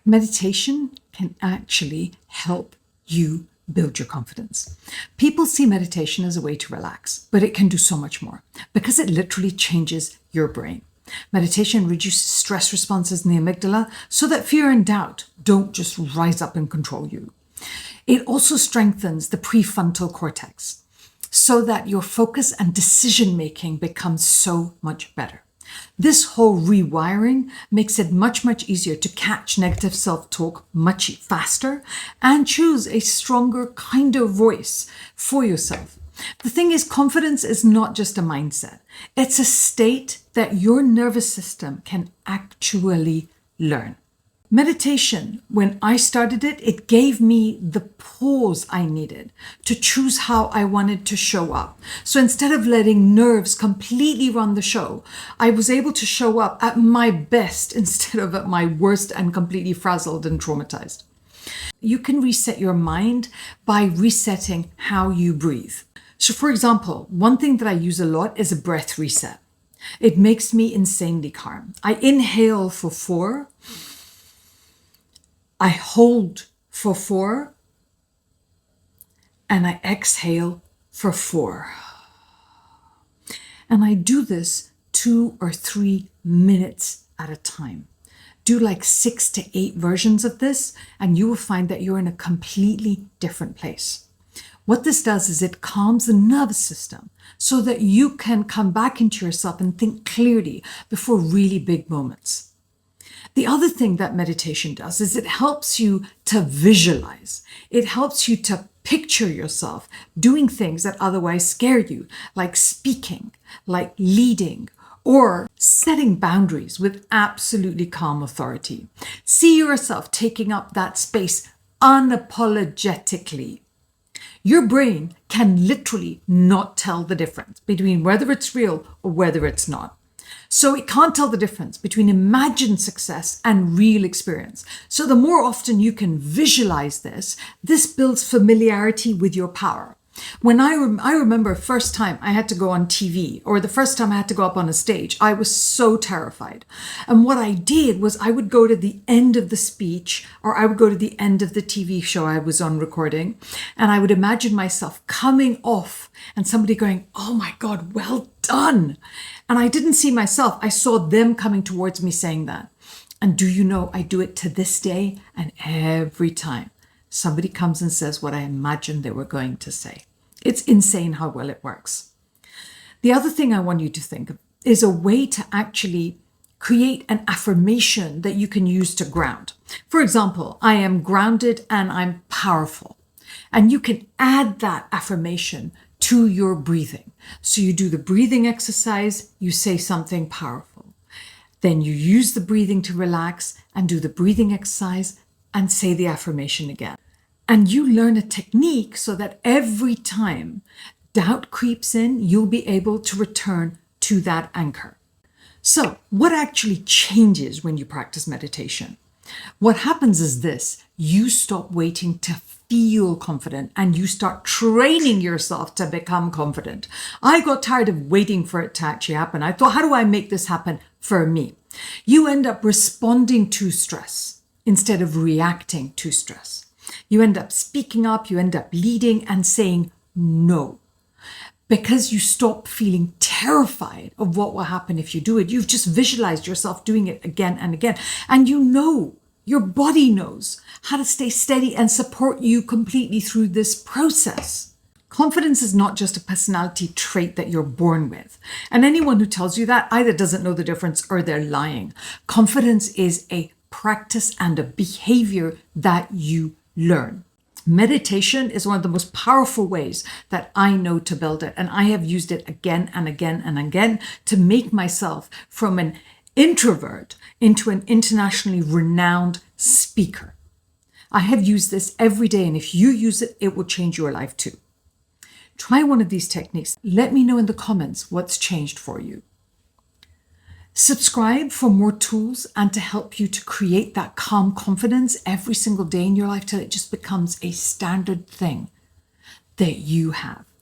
Meditation can actually help you build your confidence. People see meditation as a way to relax, but it can do so much more because it literally changes your brain. Meditation reduces stress responses in the amygdala so that fear and doubt don't just rise up and control you. It also strengthens the prefrontal cortex so that your focus and decision-making becomes so much better. This whole rewiring makes it much easier to catch negative self-talk much faster and choose a stronger, kinder voice for yourself. The thing is, confidence is not just a mindset. It's a state that your nervous system can actually learn. Meditation, when I started it, it gave me the pause I needed to choose how I wanted to show up. So instead of letting nerves completely run the show, I was able to show up at my best instead of at my worst and completely frazzled and traumatized. You can reset your mind by resetting how you breathe. So for example, one thing that I use a lot is a breath reset. It makes me insanely calm. I inhale for 4. I hold for 4 and I exhale for 4. And I do this 2 or 3 minutes at a time. Do like 6 to 8 versions of this and you will find that you're in a completely different place. What this does is it calms the nervous system so that you can come back into yourself and think clearly before really big moments. The other thing that meditation does is it helps you to visualize. It helps you to picture yourself doing things that otherwise scare you, like speaking, like leading, or setting boundaries with absolutely calm authority. See yourself taking up that space unapologetically. Your brain can literally not tell the difference between whether it's real or whether it's not. So it can't tell the difference between imagined success and real experience. So the more often you can visualize this, this builds familiarity with your power. When I remember first time I had to go on TV or the first time I had to go up on a stage, I was so terrified. And what I did was I would go to the end of the speech or I would go to the end of the TV show I was on recording and I would imagine myself coming off and somebody going, "Oh my God, well done." And I didn't see myself. I saw them coming towards me saying that. And do you know, I do it to this day and every time somebody comes and says what I imagined they were going to say. It's insane how well it works. The other thing I want you to think of is a way to actually create an affirmation that you can use to ground. For example, I am grounded and I'm powerful. And you can add that affirmation to your breathing. So you do the breathing exercise, you say something powerful. Then you use the breathing to relax and do the breathing exercise and say the affirmation again. And you learn a technique so that every time doubt creeps in, you'll be able to return to that anchor. So what actually changes when you practice meditation? What happens is this: you stop waiting to feel confident and you start training yourself to become confident. I got tired of waiting for it to actually happen. I thought, how do I make this happen for me? You end up responding to stress instead of reacting to stress. You end up speaking up, you end up leading and saying no. Because you stop feeling terrified of what will happen if you do it. You've just visualized yourself doing it again and again. And you know, your body knows how to stay steady and support you completely through this process. Confidence is not just a personality trait that you're born with. And anyone who tells you that either doesn't know the difference or they're lying. Confidence is a practice and a behavior that you learn. Meditation is one of the most powerful ways that I know to build it. And I have used it again and again and again to make myself from an introvert into an internationally renowned speaker. I have used this every day. And if you use it, it will change your life too. Try one of these techniques. Let me know in the comments what's changed for you. Subscribe for more tools and to help you to create that calm confidence every single day in your life till it just becomes a standard thing that you have.